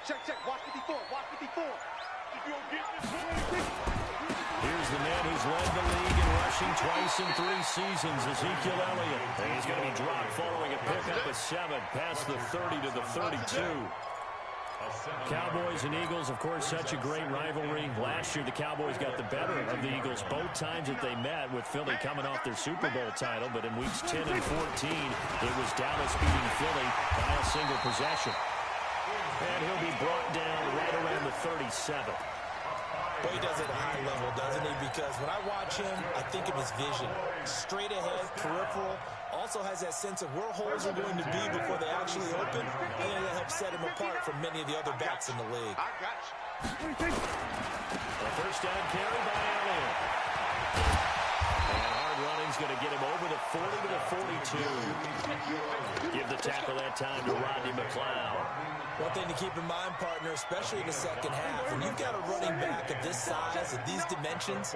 Check, check. Watch 54. Watch 54. Here's the man who's led the league in rushing twice in 3 seasons, Ezekiel Elliott. And he's going to be dropped following a pickup of 7 past the 30 to the 32. Cowboys and Eagles, of course, such a great rivalry. Last year, the Cowboys got the better of the Eagles both times that they met, with Philly coming off their Super Bowl title. But in weeks 10 and 14, it was Dallas beating Philly by a single possession. And he'll be brought down right around the 37. Well, he does it at a high level, doesn't he? Because when I watch him, I think of his vision. Straight ahead, peripheral. Also has that sense of where holes are going to be before they actually open. I think that helps set him apart from many of the other backs in the league. I got you. A first down carry by Elliott. And hard running's going to get him over the 40 to the 42. Give the tackle that time to Rodney McLeod. One thing to keep in mind, partner, especially in the second half, when you've got a running back of this size, of these dimensions,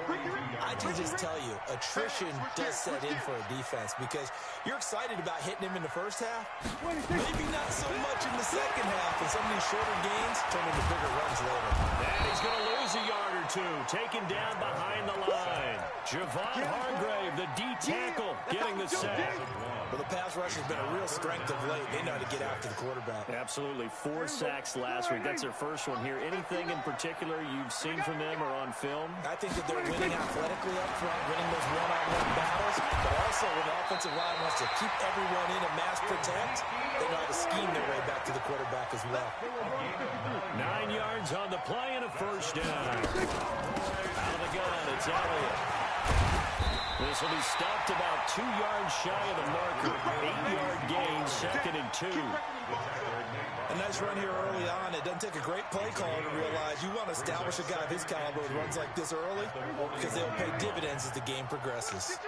I can just tell you, attrition does set in for a defense because you're excited about hitting him in the first half. Maybe not so much in the second half, and some of these shorter gains turn into bigger runs later. And he's going to lose a yard or two, taken down behind the line. Javon Hargrave, the D tackle, getting the sack. Well, the pass rush has been a real strength of late. They know how to get after the quarterback. Absolutely. 4 sacks last week. That's their first one here. Anything in particular you've seen from them or on film? I think that they're winning athletically up front, winning those one-on-one battles, but also when the offensive line wants to keep everyone in and mass protect, they know how to scheme their way back to the quarterback as well. 9 yards on the play and a first down. Out of the gun, it's Elliott. This will be stopped about 2 yards shy of the marker. 8-yard gain, 2nd and 2. A nice run here early on. It doesn't take a great play caller to realize you want to establish a guy of his caliber who runs like this early because they'll pay dividends as the game progresses.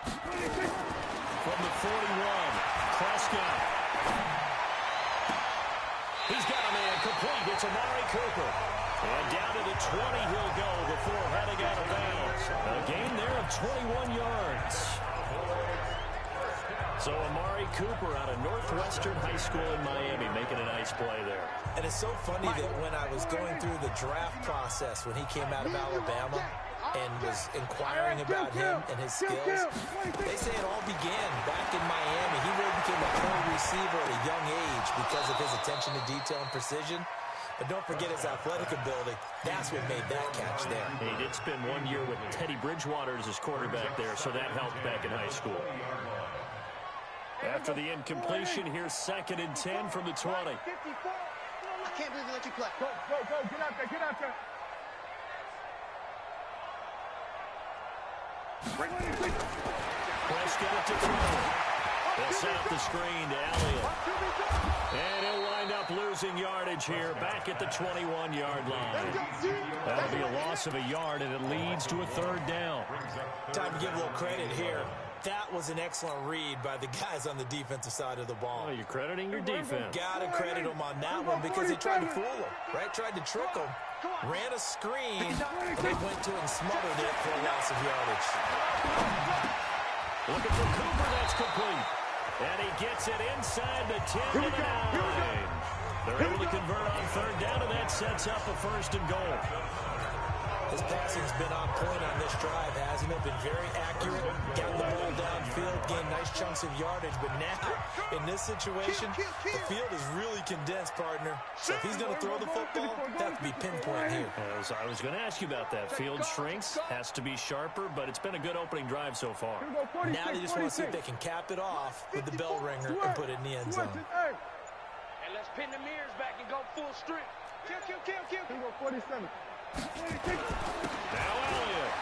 From the 41, Prescott. He's got a man complete. It's Amari Cooper. And down to the 20 he'll go before heading out of bounds. A gain there of 21 yards. So Amari Cooper out of Northwestern High School in Miami making a nice play there. And it's so funny that when I was going through the draft process when he came out of Alabama and was inquiring about him and his skills, they say it all began back in Miami. He really became a pro receiver at a young age because of his attention to detail and precision. But don't forget his athletic ability. That's what made that catch there. He did spend 1 year with Teddy Bridgewater as his quarterback there, so that helped back in high school. After the incompletion, here's 2nd and 10 from the 20. I can't believe they let you play. Go, get out there, get out there. Prescott to throw. They'll set up the screen to Elliott. And he'll wind up losing yardage here back at the 21-yard line. That'll be a loss of a yard, and it leads to a 3rd down. Time to give a little credit here. That was an excellent read by the guys on the defensive side of the ball. Oh, you're crediting your defense. Got to credit them on that one because they tried to fool him, right? Tried to trick him. Ran a screen, and they went to it and smothered it for a loss of yardage. Looking for Cooper, that's complete. And he gets it inside the 10 to the 9. They're able to convert on 3rd down, and that sets up a 1st and goal. His passing's been on point on this drive, hasn't it? Been very accurate, gotten the ball downfield, gained nice chunks of yardage. But now, in this situation, the field is really condensed, partner. So if he's going to throw the football, that would be pinpoint here. As I was going to ask you about that. Field shrinks, has to be sharper, but it's been a good opening drive so far. Now they just want to see if they can cap it off with the bell ringer and put it in the end zone. And let's pin the mirrors back and go full strength. Kill. 47. Now Elliott.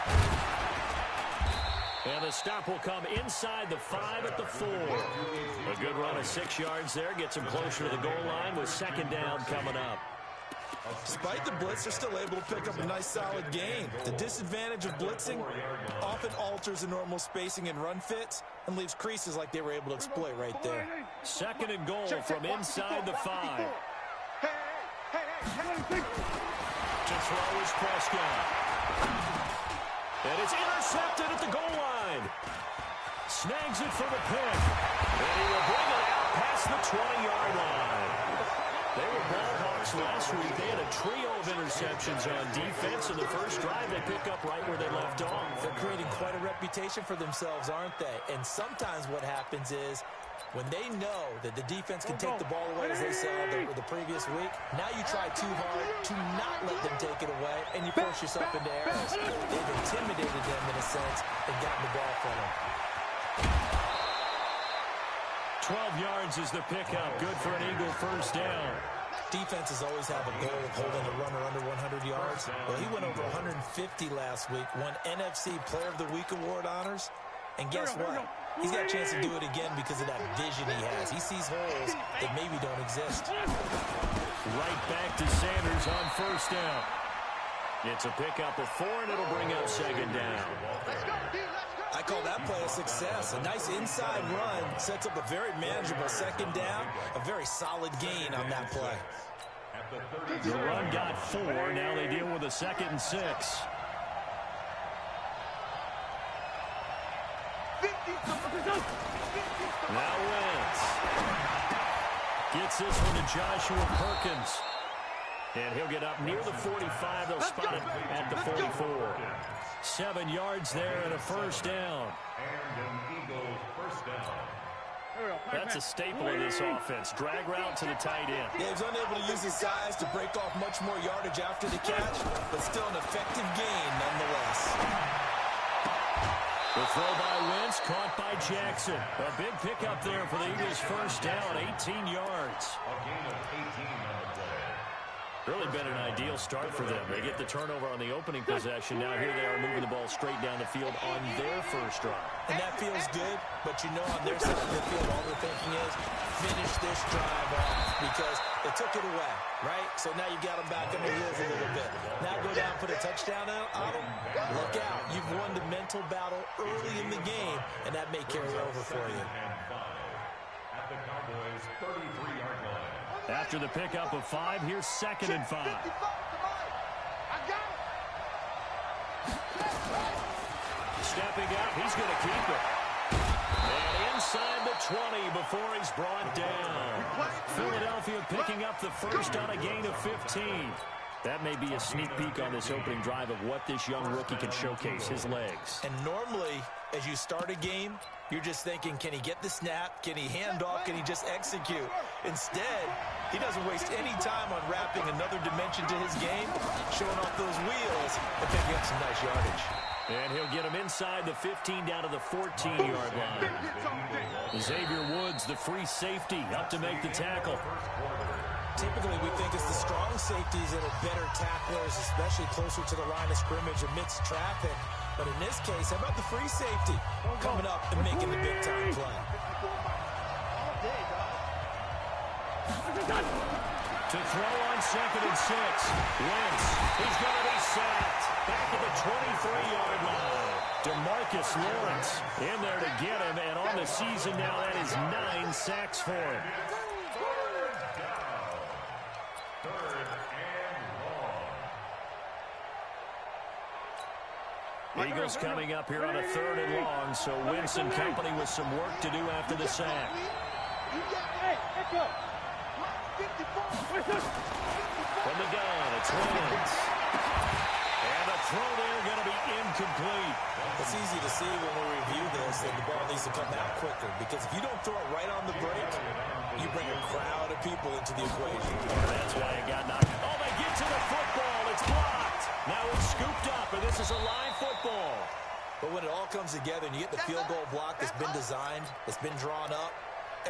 And the stop will come inside the 5 at the 4. A good run of 6 yards there. Gets him closer to the goal line with 2nd down coming up. Despite the blitz, they're still able to pick up a nice solid gain. The disadvantage of blitzing often alters the normal spacing and run fits and leaves creases like they were able to exploit right there. 2nd and goal from inside the 5. To throw is Prescott. And it's intercepted at the goal line. Snags it for the pick. And he will bring it out past the 20-yard line. They were ball hawks last week. They had a trio of interceptions on defense. In the first drive, they pick up right where they left off. They're creating quite a reputation for themselves, aren't they? And sometimes what happens is when they know that the defense can take the ball away, as they saw the previous week, now you try too hard to not let them take it away, and you force yourself into errors. They've intimidated them in a sense and gotten the ball from them. 12 yards is the pickup. Good for an Eagle first down. Defenses always have a goal of holding a runner under 100 yards. Well, he went over 150 last week, won NFC Player of the Week award honors. And guess what? He's got a chance to do it again because of that vision he has. He sees holes that maybe don't exist. Right back to Sanders on first down. It's a pickup of 4, and it'll bring up second down. I call that play a success. A nice inside run sets up a very manageable second down. A very solid gain on that play. The run got 4. Now they deal with a 2nd and 6. Now Wentz gets this one to Joshua Perkins. And he'll get up near the 45. They'll spot it at the 44. 7 yards there and a first down. That's a staple of this offense. Drag route to the tight end. Yeah, he's unable to use his size to break off much more yardage after the catch, but still an effective gain nonetheless. The throw by Wentz, caught by Jackson. A big pickup there for the Eagles' first down, 18 yards. Really been an ideal start for them. They get the turnover on the opening possession. Now here they are moving the ball straight down the field on their first drive. And that feels good, but you know on their side of the field, all they're thinking is finish this drive off because they took it away, right? So now you got them back on the heels a little bit. Now go down, put a touchdown on them. Look out. You've won the mental battle early in the game, and that may carry over for you. At the Cowboys' 33-yard line. After the pickup of 5, here's 2nd and 5. Stepping up, he's going to keep it. And inside the 20 before he's brought down. Philadelphia picking up the first on a gain of 15. That may be a sneak peek on this opening drive of what this young rookie can showcase, his legs. And normally, as you start a game, you're just thinking, can he get the snap? Can he hand off? Can he just execute? Instead, he doesn't waste any time unwrapping another dimension to his game, showing off those wheels, and picking up some nice yardage. And he'll get him inside the 15 down to the 14-yard line. Xavier Woods, the free safety, up to make the tackle. Typically, we think it's the strong safeties that are better tacklers, especially closer to the line of scrimmage amidst traffic. But in this case, how about the free safety coming up and making the big-time play? To throw on 2nd and 6. Wentz, he's going to be sacked. Back at the 23-yard line. DeMarcus Lawrence in there to get him. And on the season now, that is 9 sacks for him. Eagles coming up here on a 3rd and long, so Wentz and company with some work to do after the sack. From the gun, it's Wentz. And the throw there going to be incomplete. It's easy to see when we review this that the ball needs to come out quicker, because if you don't throw it right on the break, you bring a crowd of people into the equation. That's why it got knocked. Oh, they get to the football. It's blocked. Now it's scooped up, and this is a live football. But when it all comes together and you get the field goal block that's been designed, that's been drawn up,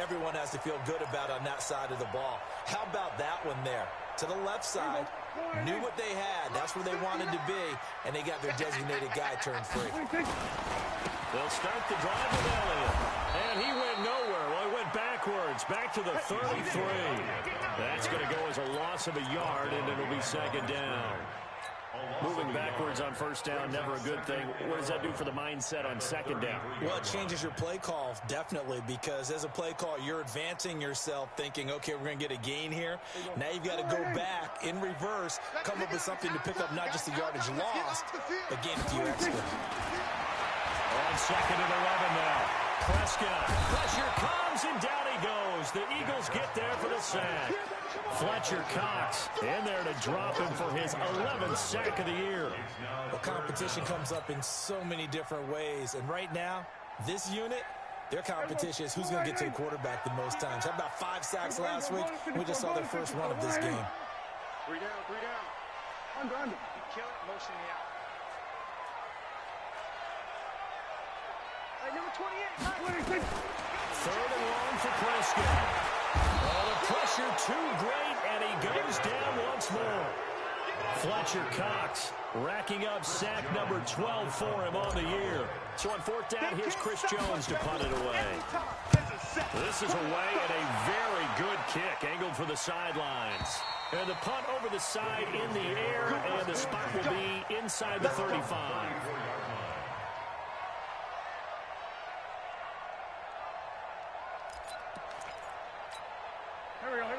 everyone has to feel good about on that side of the ball. How about that one there? To the left side, knew what they had. That's where they wanted to be, and they got their designated guy turned free. They'll start the drive with Elliott. And he went nowhere. Well, he went backwards, back to the 33. That's going to go as a loss of a yard, and it'll be 2nd down. Moving backwards on first down, never a good thing. What does that do for the mindset on 2nd down? Well, it changes your play call, definitely, because as a play call, you're advancing yourself thinking, okay, we're going to get a gain here. Now you've got to go back in reverse, come up with something to pick up not just the yardage lost, but gain a few extra. On 2nd and 11 now. Prescott. Pressure comes, and down he goes. The Eagles get there for the sack. Fletcher Cox in there to drop him for his 11th sack of the year. Well, competition comes up in so many different ways. And right now, this unit, their competition is who's going to get to the quarterback the most times. Had about 5 sacks last week. We just saw their first run of this game. 3 down, 3 down. Under. You kill it, motion me out. Hey, number 28. 3rd and long for Prescott. Oh, the pressure too great, and he goes down once more. Fletcher Cox racking up sack number 12 for him on the year. So on 4th down, here's Chris Jones to punt it away. This is away and a very good kick, angled for the sidelines. And the punt over the side in the air, and the spot will be inside the 35.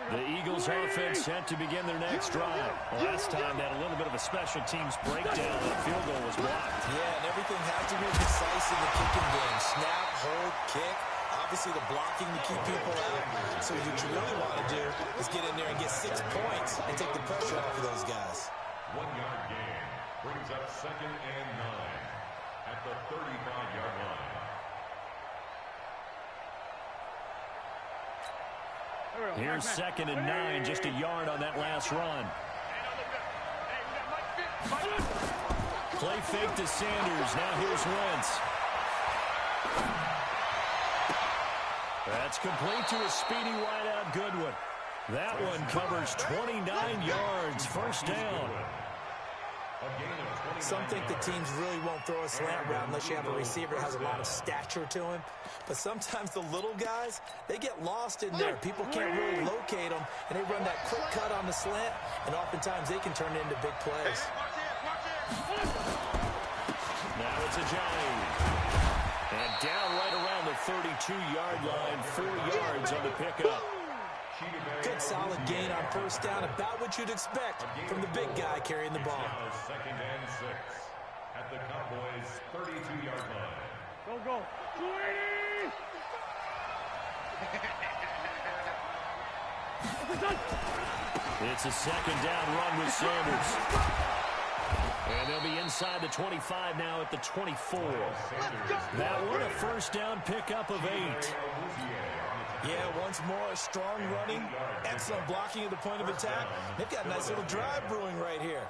The Eagles offense set to begin their next drive. Last time, they had a little bit of a special teams breakdown. That field goal was blocked. Yeah, and everything has to be precise in the kicking game. Snap, hold, kick. Obviously, the blocking to keep people out. So what you really want to do is get in there and get 6 points and take the pressure off of those guys. 1-yard gain brings up 2nd and 9 at the 35-yard line. Here's 2nd and 9, just a yard on that last run. Play fake to Sanders. Now here's Wentz. That's complete to a speedy wideout Goodwin. That one covers 29 yards. First down. Some think the teams really won't throw a slant route unless you have a receiver that has a lot of stature to him. But sometimes the little guys, they get lost in there. People can't really locate them, and they run that quick cut on the slant, and oftentimes they can turn it into big plays. Now it's Ajayi. And down right around the 32-yard line, 4 yards on the pickup. Good solid gain on first down, about what you'd expect from the big guy carrying the ball. 2nd and 6 at the Cowboys' 32-yard line. Go. 280! It's a 2nd down run with Sanders. And they'll be inside the 25 now at the 24. That one a first down pickup of 8. Yeah, once more, strong running, excellent blocking at the point of attack. They've got a nice little drive brewing right here.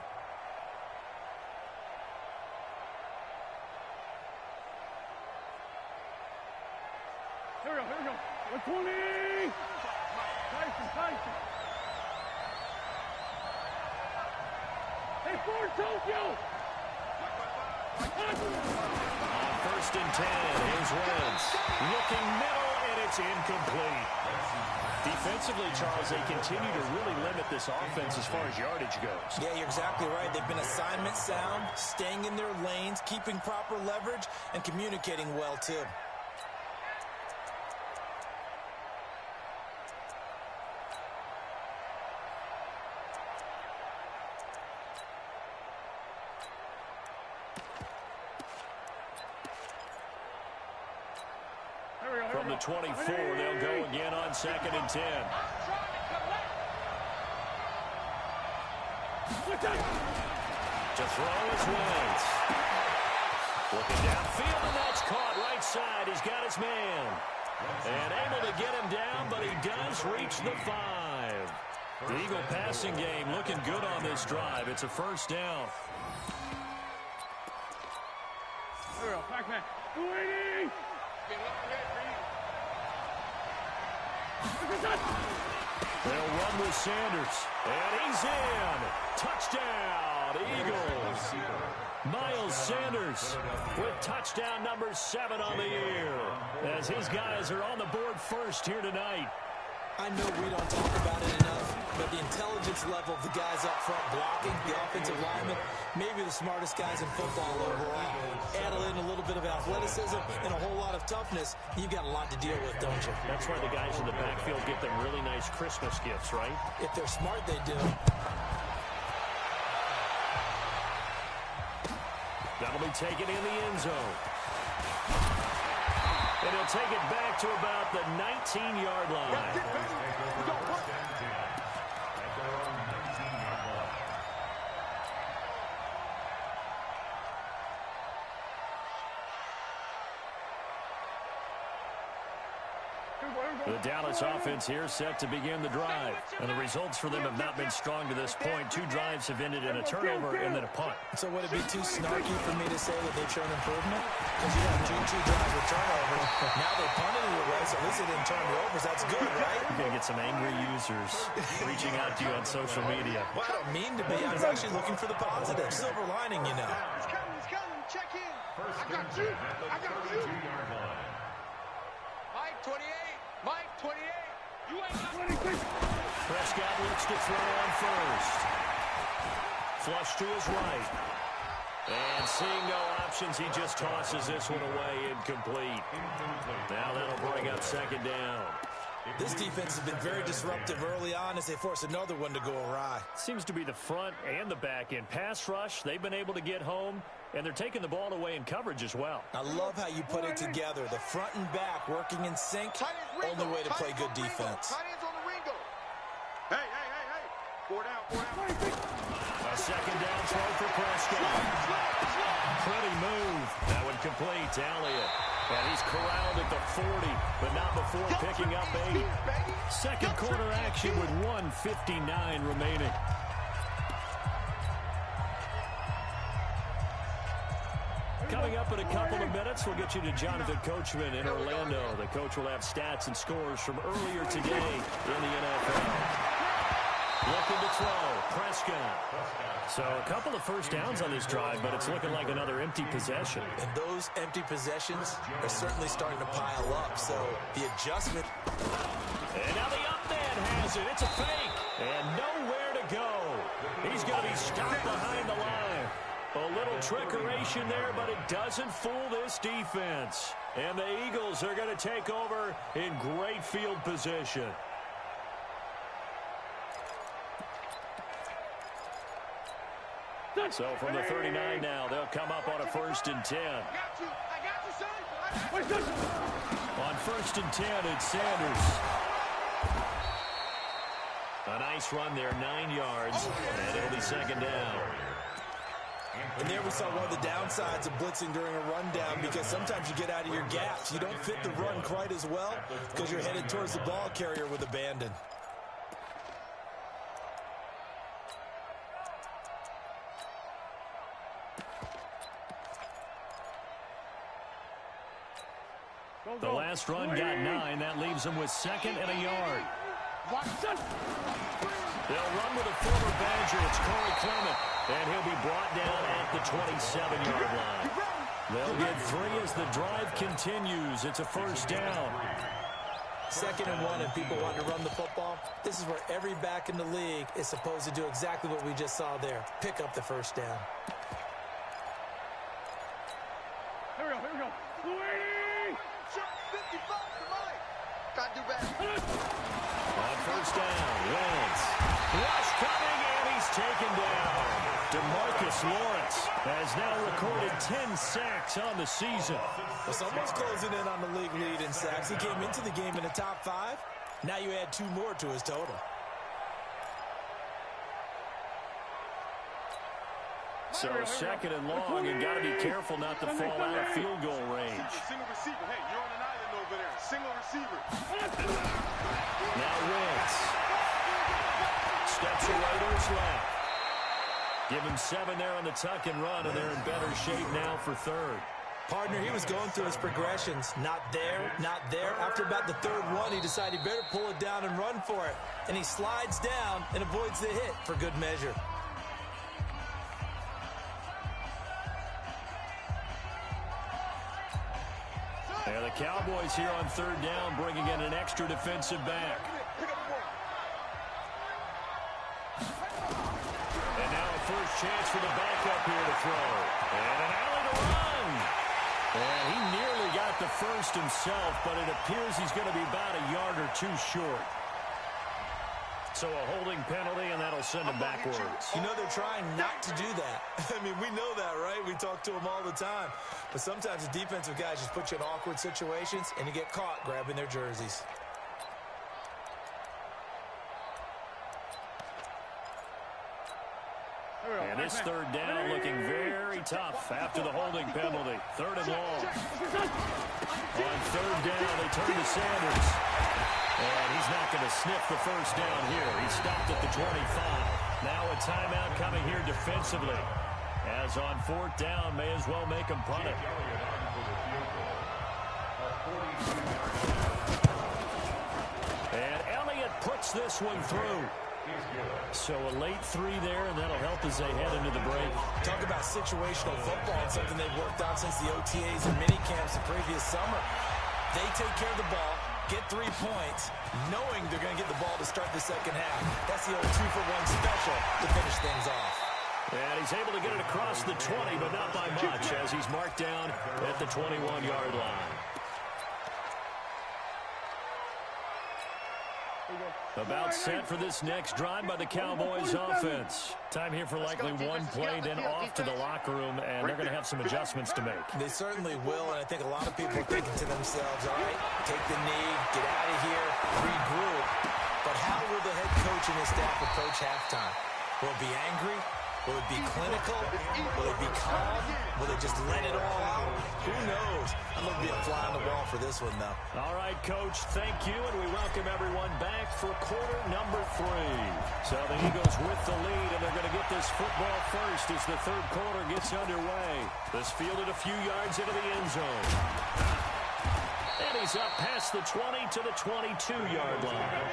Here we go. 120! Tyson. Hey, Ford, Tokyo! On 1st and 10, here's Wentz. Looking middle, and it's incomplete. Defensively, Charles, they continue to really limit this offense as far as yardage goes. Yeah, you're exactly right. They've been assignment sound, staying in their lanes, keeping proper leverage, and communicating well, too. From the 24, they'll go again on 2nd and 10. To throw is Wentz. Looking downfield, and that's caught right side. He's got his man. And able to get him down, but he does reach the 5. The Eagle passing game looking good on this drive. It's a first down. Here we go, Pac-Man. 280! They'll run with Sanders. And he's in. Touchdown, Eagles. Miles Sanders with touchdown number 7 on the year, as his guys are on the board first here tonight. I know we don't talk about it enough, but the intelligence level of the guys up front blocking, the offensive linemen, maybe the smartest guys in football overall. Add in a little bit of athleticism and a whole lot of toughness, you've got a lot to deal with, don't you? That's why the guys in the backfield get them really nice Christmas gifts, right? If they're smart, they do. That'll be taken in the end zone. And he'll take it back to about the 19-yard line. The Dallas offense here set to begin the drive. And the results for them have not been strong to this point. 2 drives have ended in a turnover and then a punt. So would it be too snarky for me to say that they've shown improvement? Because you have two drives with turnovers. Now they punted it away, so at least they didn't turn it over. That's good, right? You're going to get some angry users reaching out to you on social media. Well, I don't mean to be. I was actually looking for the positive. Silver lining, you know. It's coming. Check in. I got you. Mike, 28. Mike, 28. You ain't got 20. Prescott looks to throw on first. Flush to his right. And seeing no options, he just tosses this one away, incomplete. Now that'll bring up second down. This defense has been very disruptive early on as they force another one to go awry. Seems to be the front and the back end. Pass rush, they've been able to get home, and they're taking the ball away in coverage as well. I love how you put it together. The front and back working in sync. Only way to play good defense. Hey. 4 down. A second down throw for Prescott. Pretty move. That one complete to Elliott. And he's corralled at the 40, but not before picking up 8. Second quarter action with 1:59 remaining. Coming up in a couple of minutes, we'll get you to Jonathan Coachman in Orlando. The coach will have stats and scores from earlier today in the NFL. Looking to throw, Prescott. So a couple of first downs on this drive, but it's looking like another empty possession. And those empty possessions are certainly starting to pile up, so the adjustment. And now the up man has it. It's a fake. And nowhere to go. He's going to be stopped behind the line. A little trickeration there, but it doesn't fool this defense. And the Eagles are going to take over in great field position. So from the 39 now, they'll come up on a 1st and 10. I got you, son. On 1st and 10, it's Sanders. A nice run there, 9 yards, and it'll be second down. And there we saw one of the downsides of blitzing during a rundown, because sometimes you get out of your gaps. You don't fit the run quite as well because you're headed towards the ball carrier with abandon. The last run got 9. That leaves him with 2nd and a yard. They'll run with a former Badger. It's Corey Clement. And he'll be brought down at the 27-yard line. They'll get 3 as the drive continues. It's a first down. 2nd and 1, and people want to run the football. This is where every back in the league is supposed to do exactly what we just saw there. Pick up the first down. Here we go. 55 to Mike. Got to do better. On first down, Wentz. Rush coming, and he's taken down. DeMarcus Lawrence has now recorded 10 sacks on the season. Well, someone's closing in on the league lead in sacks. He came into the game in the top 5. Now you add 2 more to his total. So 2nd and long, and got to be careful not to fall out of field goal range. Single receiver. Hey, you're on an island over there. Single receiver. Now Wentz steps away to his left. Give him 7 there on the tuck and run, and they're in better shape now for 3rd. Partner, he was going through his progressions. Not there, not there. After about the 3rd one, he decided he better pull it down and run for it. And he slides down and avoids the hit for good measure. And the Cowboys here on 3rd down, bringing in an extra defensive back. And now a first chance for the backup here to throw. And an alley to run. And he nearly got the first himself, but it appears he's going to be about a yard or 2 short. So a holding penalty, and that'll send them backwards. You know they're trying not to do that. I mean, we know that, right? We talk to them all the time. But sometimes the defensive guys just put you in awkward situations, and you get caught grabbing their jerseys. And this third down looking very tough after the holding penalty. Third and long. On third down, they turn to Sanders. And he's not going to sniff the first down here. He stopped at the 25. Now a timeout coming here defensively. As on fourth down, may as well make him punt it. And Elliott puts this one through. So a late 3 there, and that'll help as they head into the break. Talk about situational football and something they've worked on since the OTAs and minicamps the previous summer. They take care of the ball, get 3 points, knowing they're going to get the ball to start the second half. That's the old 2-for-1 special to finish things off. And he's able to get it across the 20, but not by much, as he's marked down at the 21-yard line. About set for this next drive by the Cowboys offense. Time here for likely one play, then off to the locker room, and they're going to have some adjustments to make. They certainly will, and I think a lot of people are thinking to themselves, all right, take the knee, get out of here, regroup. But how will the head coach and his staff approach halftime? Will it be angry? Will it be clinical? Will it be calm? Will they just let it all out? Who knows? I'm going to be a fly on the wall for this one, though. All right, Coach, thank you, and we welcome everyone back for quarter number 3. So the Eagles with the lead, and they're going to get this football first as the third quarter gets underway. This fielded a few yards into the end zone. And he's up past the 20 to the 22-yard line.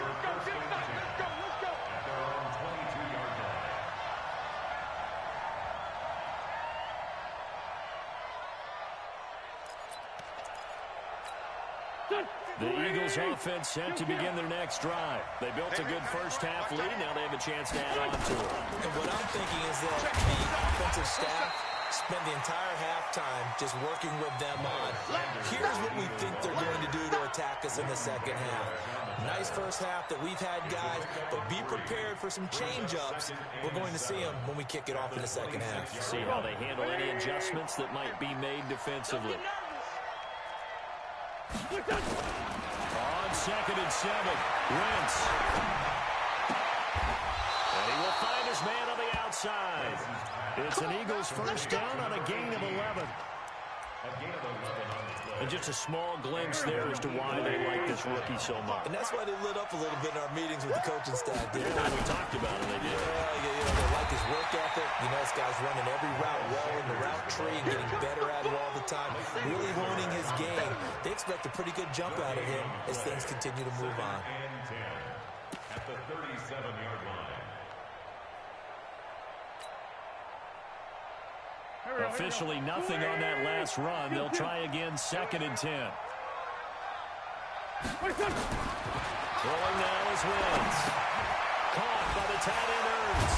The Eagles offense set to begin their next drive. They built a good first half lead. Now they have a chance to add on to it. And what I'm thinking is that the offensive staff spent the entire halftime just working with them on, here's what we think they're going to do to attack us in the second half. Nice first half that we've had, guys, but be prepared for some change-ups. We're going to see them when we kick it off in the second half. See how they handle any adjustments that might be made defensively. On 2nd and 7, Wentz. And he will find his man on the outside. It's an Eagles first down on a gain of 11. And just a small glimpse there as to why they like this rookie so much. And that's why they lit up a little bit in our meetings with the coaching staff. Yeah, we talked about it, they did. They like his work ethic. You know, this guy's running every route well in the route tree and getting better at it all the time. Really honing his game. They expect a pretty good jump out of him as things continue to move on. At the 37-yard line. Officially nothing on that last run. They'll try again 2nd and 10. Throwing now is Wentz. Caught by the tight end Ertz.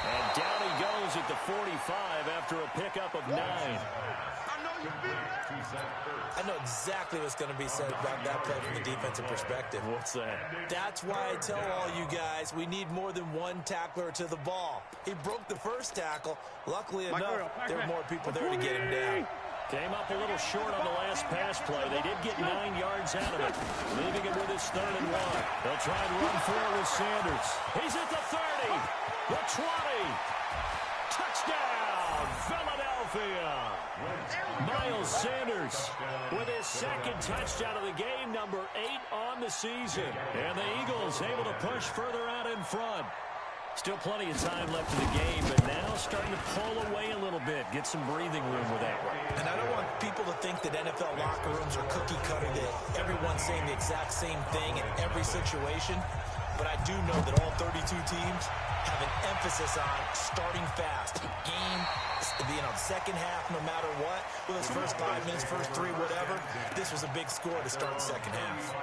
And down he goes at the 45 after a pickup of 9. I know exactly what's going to be said about that play from the defensive perspective. What's that? That's why I tell all you guys we need more than one tackler to the ball. He broke the first tackle. Luckily enough, there were more people there to get him down. Came up a little short on the last pass play. They did get 9 yards out of it, leaving him with his 3rd and 1. They'll try and run for it with Sanders. He's at the 30, the 20. Touchdown, Philadelphia. Miles Sanders with his 2nd touchdown of the game, number 8 on the season. And the Eagles able to push further out in front. Still plenty of time left in the game, but now starting to pull away a little bit, get some breathing room with that one. And I don't want people to think that NFL locker rooms are cookie cutter, that everyone's saying the exact same thing in every situation. But I do know that all 32 teams have an emphasis on starting fast. Game, second half, no matter what. Whether it's first 5 minutes, first 3, whatever. This was a big score to start the second half.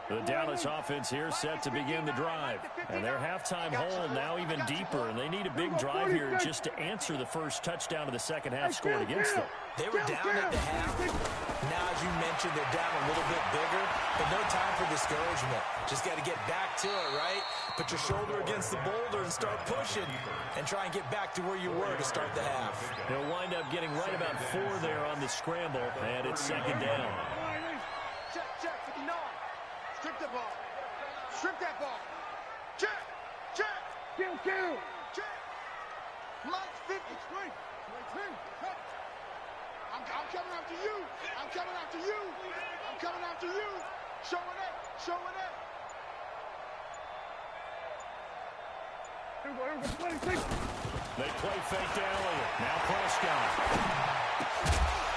The Dallas offense here set to begin the drive. And their halftime hole now even deeper, and they need a big drive here just to answer the first touchdown of the second half scored against them. They were down at the half. Now, as you mentioned, they're down a little bit bigger, but no time for discouragement. Just got to get back to it, right? Put your shoulder against the boulder and start pushing and try and get back to where you were to start the half. They'll wind up getting right about 4 there on the scramble, and it's second down. Check, 59. Strip the ball. Strip that ball. Check. Kill. Check. Lights 50. I'm coming after you. I'm coming after you. Show it up. They play fake to Elliott. Now Prescott.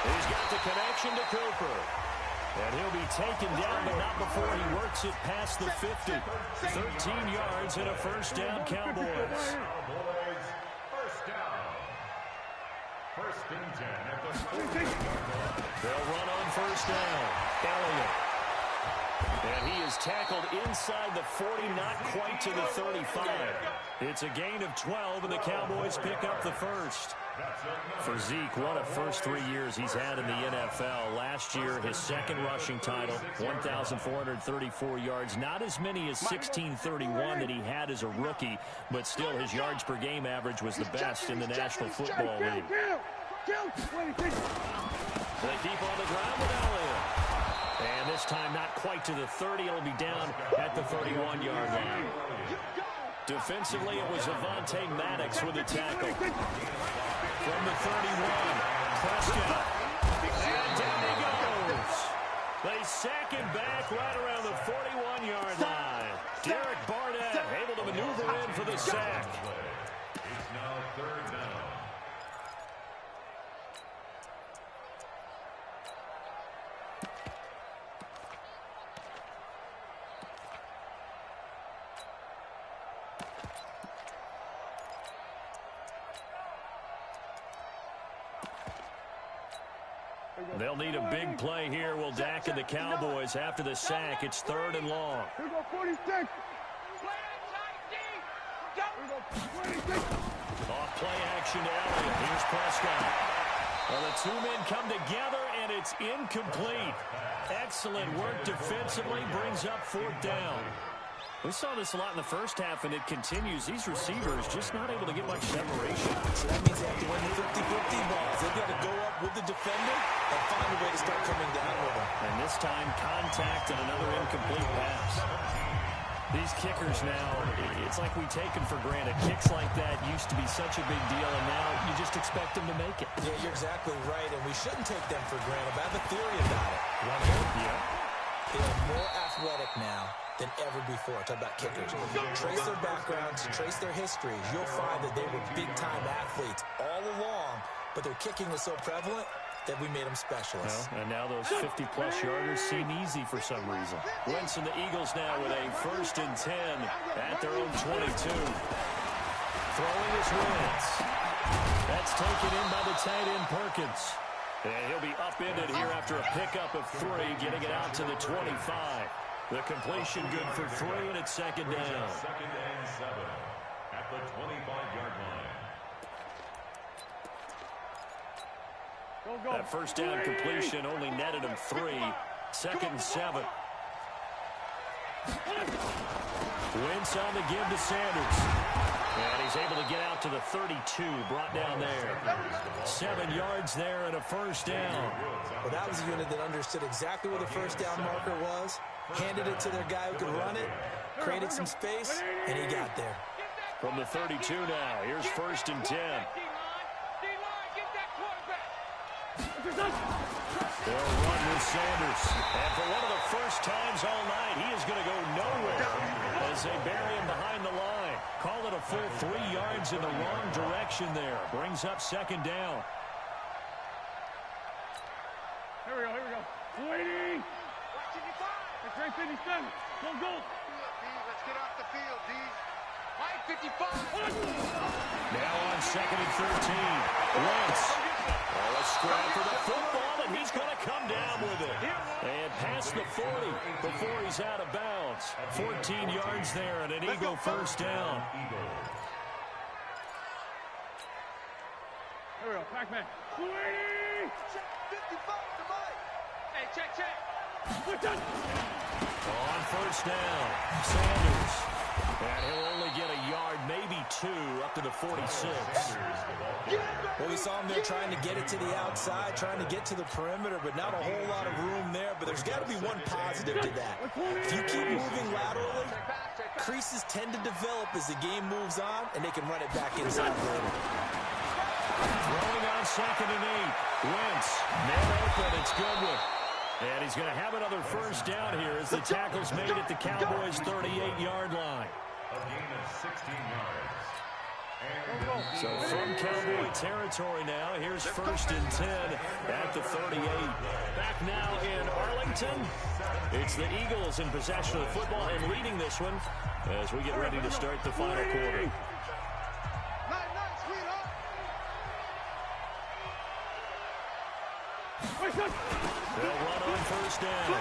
He's got the connection to Cooper. And he'll be taken down, but not before he works it past the 50. 13 yards and a first down, Cowboys. First down. First and 10 at the 40. They'll run on first down. Elliott. And he is tackled inside the 40, not quite to the 35. It's a gain of 12, and the Cowboys pick up the first. For Zeke, what a first 3 years he's had in the NFL. Last year, his second rushing title, 1,434 yards. Not as many as 1,631 that he had as a rookie, but still his yards per game average was the best in the National Football League. They keep on the ground with Elliott. And this time not quite to the 30. It'll be down at the 31-yard line. Defensively, it was Avonte Maddox with a tackle. From the 31, Prescott. And down he goes. They sack him back right around the 41-yard line. Derek Barnett able to maneuver in for the sack. It's now third down. They'll need a big play here. Will Dak and the Cowboys after the sack. It's third and long. Here we go, 46. Off play action to Elliott. Here's Prescott. Well, the two men come together, and it's incomplete. Excellent work defensively. Brings up fourth down. We saw this a lot in the first half, and it continues. These receivers just not able to get much separation. So that means they have to win the 50-50 balls. They've got to go up with the defender and find a way to start coming down with him. And this time, contact and another incomplete pass. These kickers now, it's like we take them for granted. Kicks like that used to be such a big deal, and now you just expect them to make it. Yeah, you're exactly right, and we shouldn't take them for granted. But I have a theory about it. Right here? Yeah. They are more athletic now than ever before. Talk about kickers. Trace their backgrounds, trace their histories. You'll find that they were big-time athletes all along, but their kicking was so prevalent that we made them specialists. Well, and now those 50-plus yarders seem easy for some reason. Wentz and the Eagles now with a 1st and 10 at their own 22. Throwing is Wentz. That's taken in by the tight end Perkins. And he'll be upended here after a pickup of 3, getting it out to the 25. The completion good for 3, and it's second down. Second and 7 at the 25-yard line. That first down completion only netted him 3. Second and 7. Wentz on the give to Sanders. And he's able to get out to the 32, brought down there. 7 yards there and a first down. Well, that was a unit that understood exactly where the first down marker was, handed it to their guy who could run it, created some space, and he got there. From the 32 now, here's 1st and 10. They'll run with Sanders. And for one of the first times all night, he is going to go nowhere as they bury him behind the line. Call it a full 3 yards in the wrong direction there. Brings up second down. Here we go. Waiting. That's right, 57. Go. Let's get off the field, D. Right, 55. Now on 2nd and 13. Wentz. A scrap for the football, and he's going to come down with it. And past the 40 before goes out of bounds. 14 yards there and an Eagle first down. Here we go, Pac-Man. 280! Check 55 to Mike. Hey, check. Switch it! On first down, Sanders. And he'll only get a yard, maybe 2, up to the 46. Well, we saw him there trying to get it to the outside, trying to get to the perimeter, but not a whole lot of room there. But there's got to be one positive to that. If you keep moving laterally, creases tend to develop as the game moves on, and they can run it back inside later. Throwing on 2nd and 8. Wentz, man open, it's Goodwin. And he's going to have another first down here as the tackle's made at the Cowboys' 38-yard line. A gain of 16 yards. So from Cowboy territory now, here's 1st and 10 at the 38. Back now in Arlington, it's the Eagles in possession of the football and leading this one as we get ready to start the final quarter. They'll run on first down.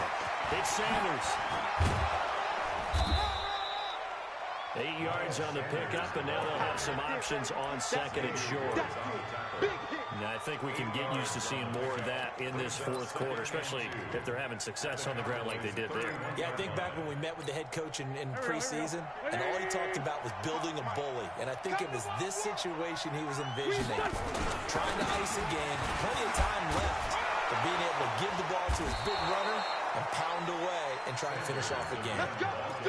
It's Sanders. 8 yards on the pickup, and now they'll have some options on 2nd and short. Now, I think we can get used to seeing more of that in this 4th quarter, especially if they're having success on the ground like they did there. Yeah, I think back when we met with the head coach in preseason, and all he talked about was building a bully. And I think it was this situation he was envisioning. Trying to ice a game, plenty of time left, but being able to give the ball to his big runner and pound away and try and finish off the game.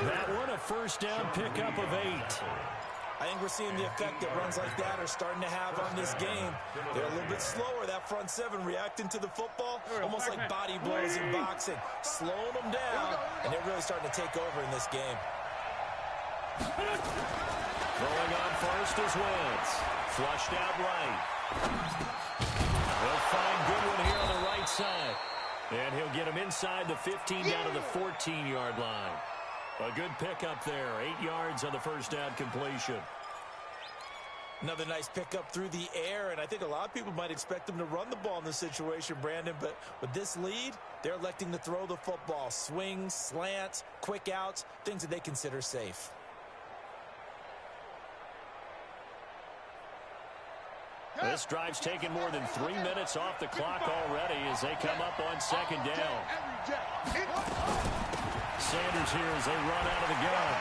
That one, a first down pickup of 8. I think we're seeing the effect that runs like that are starting to have on this game. They're a little bit slower, that front 7, reacting to the football, almost like body blows in boxing, slowing them down, and they're really starting to take over in this game. Throwing on first is Wentz. Flushed out right. They'll find Goodwin here on the right side. And he'll get him inside the 15 down to the 14-yard line. A good pickup there. 8 yards on the first down completion. Another nice pickup through the air, and I think a lot of people might expect them to run the ball in this situation, Brandon, but with this lead, they're electing to throw the football. Swings, slants, quick outs, things that they consider safe. This drive's taken more than 3 minutes off the clock already as they come up on 2nd down. Sanders here as they run out of the gun.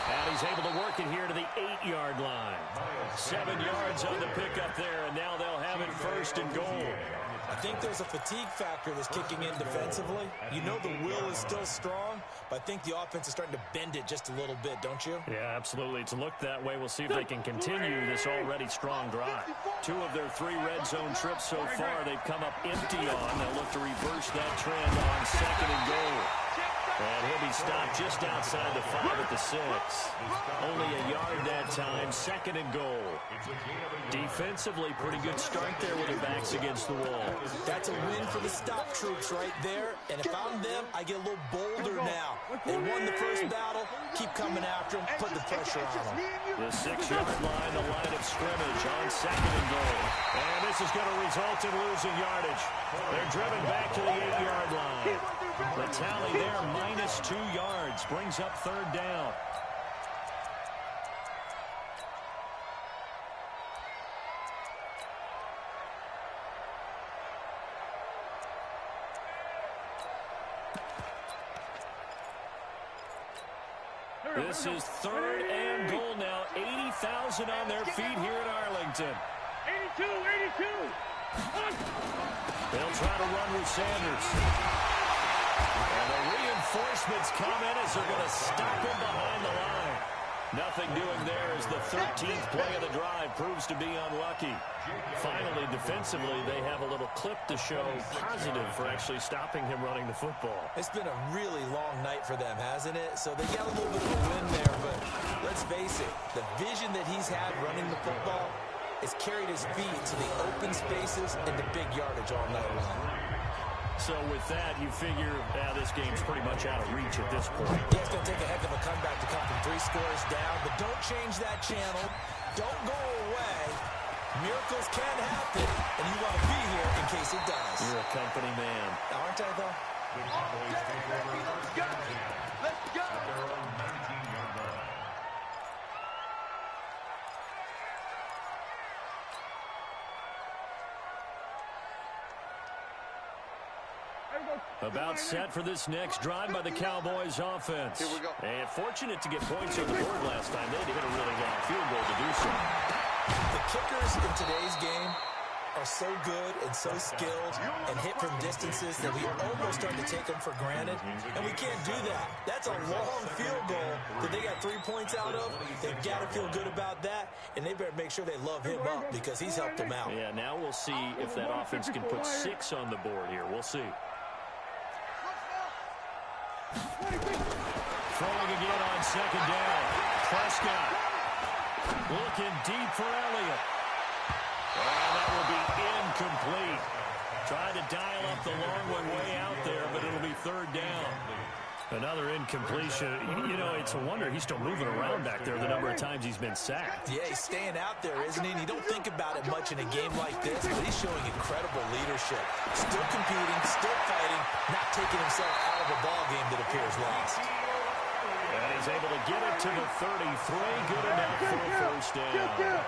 And he's able to work it here to the 8-yard line. 7 yards on the pickup there, and now they'll have it 1st and goal. I think there's a fatigue factor that's kicking in defensively. You know the will is still strong, but I think the offense is starting to bend it just a little bit, don't you? Yeah, absolutely. It's looked that way. We'll see if they can continue this already strong drive. 2 of their 3 red zone trips so far, they've come up empty on. They'll look to reverse that trend on 2nd and goal. And he'll be stopped just outside the 5 at the 6. Only a yard that time, 2nd and goal. Defensively, pretty good start there with their backs against the wall. That's a win for the stop troops right there. And if I'm them, I get a little bolder now. They won the first battle. Keep coming after them. Put the pressure on them. The 6-yard line, the line of scrimmage on 2nd and goal. And this is going to result in losing yardage. They're driven back to the 8-yard line. The tally there, minus 2 yards, brings up 3rd down. This is 3rd and goal now. 80,000 on their feet here in Arlington. 82. They'll try to run with Sanders. And the reinforcements come in as they're going to stop him behind the line. Nothing doing there as the 13th play of the drive proves to be unlucky. Finally, defensively, they have a little clip to show positive for actually stopping him running the football. It's been a really long night for them, hasn't it? So they got a little bit of a win there, but let's face it, the vision that he's had running the football has carried his feet to the open spaces and the big yardage all night long. So with that, you figure this game's pretty much out of reach at this point. Yeah, it's going to take a heck of a comeback to come from 3 scores down, but don't change that channel. Don't go away. Miracles can happen, and you want to be here in case it does. You're a company man. Aren't I, though? The Cowboys take over first down at their own 19-yard line. About set for this next drive by the Cowboys offense. Here we go. And fortunate to get points on the board last time. They had to hit a really long field goal to do so. The kickers in today's game are so good and so skilled and hit from distances that we almost start to take them for granted, and we can't do that. That's a long field goal that they got 3 points out of. They've got to feel good about that, and they better make sure they love him up because he's helped them out. Yeah, now we'll see if that offense can put 6 on the board here. We'll see. Throwing again on second down. Prescott looking deep for Elliott. And that will be incomplete. Tried to dial up the long one way out there, but it'll be third down. Another incompletion. You know, it's a wonder he's still moving around back there the number of times he's been sacked. Yeah, he's staying out there, isn't he? And you don't think about it much in a game like this, but he's showing incredible leadership. Still competing, still fighting, not taking himself out of a ball game that appears lost. And he's able to get it to the 33. Good enough for a first down.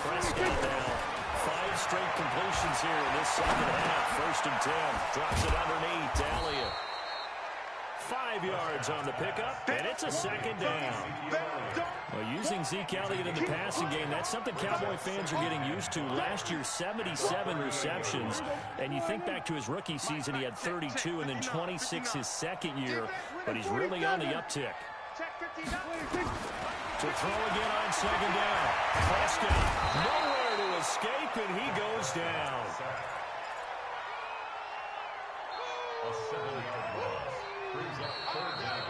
Prescott now. 5 straight completions here in this second half. First and 10. Drops it underneath. Elliott. 5 yards on the pickup, and it's a second down. Well, using Zeke Elliott in the passing game, that's something Cowboy fans are getting used to. Last year, 77 receptions, and you think back to his rookie season, he had 32 and then 26 his second year, but he's really on the uptick. To throw again on second down. Prescott, nowhere to escape, and he goes down. A 7-yard loss. Brings up third down.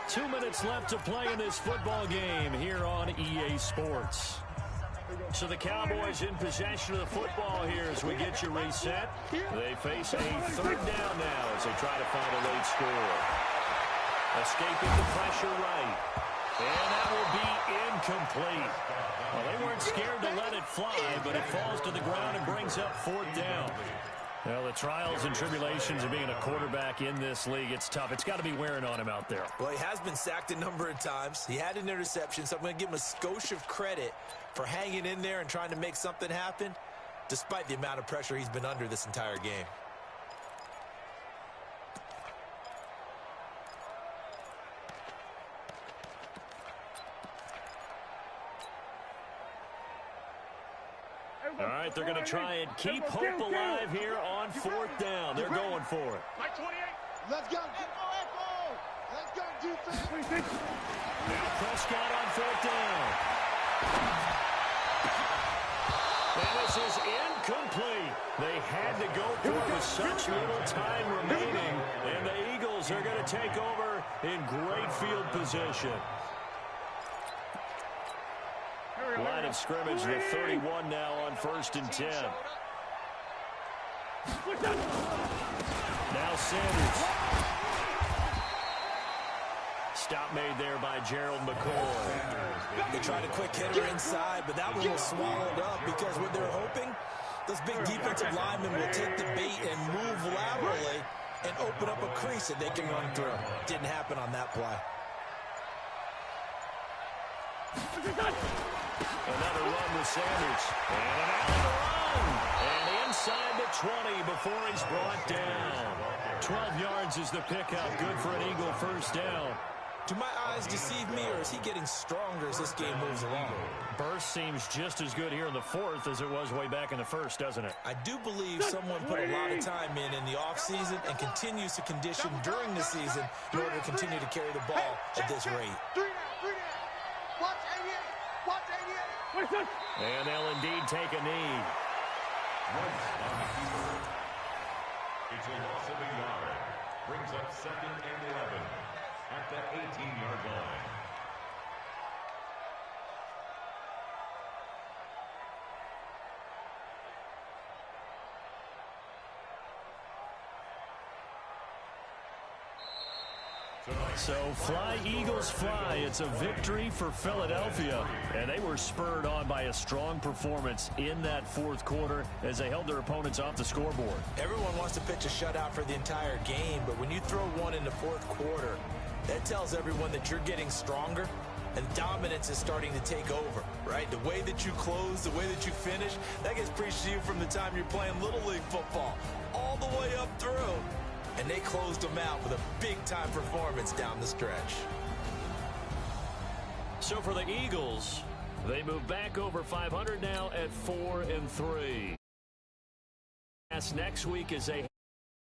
2 minutes left to play in this football game here on EA Sports. So the Cowboys in possession of the football here as we get you reset. They face a third down now as they try to find a late score. Escaping the pressure right. And that will be incomplete. Well, they weren't scared to let it fly, but it falls to the ground and brings up fourth down. Well, the trials and tribulations of being a quarterback in this league, it's tough. It's got to be wearing on him out there. Well, he has been sacked a number of times. He had an interception, so I'm going to give him a skosh of credit for hanging in there and trying to make something happen, despite the amount of pressure he's been under this entire game. All right, they're going to try and keep hope alive here on fourth down. They're going for it. Let's go. Let's go, defense. Now Prescott on fourth down. And this is incomplete. They had to go for it with such little time remaining. And the Eagles are going to take over in great field position. Line of scrimmage, the 31 now on first and 10. Now Sanders. Stop made there by Gerald McCoy. They tried a quick hitter inside, but that one was swallowed up because what they're hoping, those big defensive linemen will take the bait and move laterally and open up a crease that they can run through. Didn't happen on that play. Another run with Sanders. And an out run. And inside the 20 before he's brought down. 12 yards is the pickup. Good for an Eagle first down. Do my eyes deceive me, or is he getting stronger as this game moves along? Burst seems just as good here in the fourth as it was way back in the first, doesn't it? I do believe someone put a lot of time in the offseason and continues to condition during the season in order to continue to carry the ball at this rate. Watch 88. And they'll indeed take a knee. It's a loss of a yard. Brings up second and 11 at the 18-yard line. Tonight, So fly, Eagles, fly. It's a victory for Philadelphia. And they were spurred on by a strong performance in that fourth quarter as they held their opponents off the scoreboard. Everyone wants to pitch a shutout for the entire game, but when you throw one in the fourth quarter, that tells everyone that you're getting stronger and dominance is starting to take over, right? The way that you close, the way that you finish, that gets preached to you from the time you're playing Little League football all the way up through. And they closed them out with a big-time performance down the stretch. So for the Eagles, they move back over 500 now at 4-3. Next week is a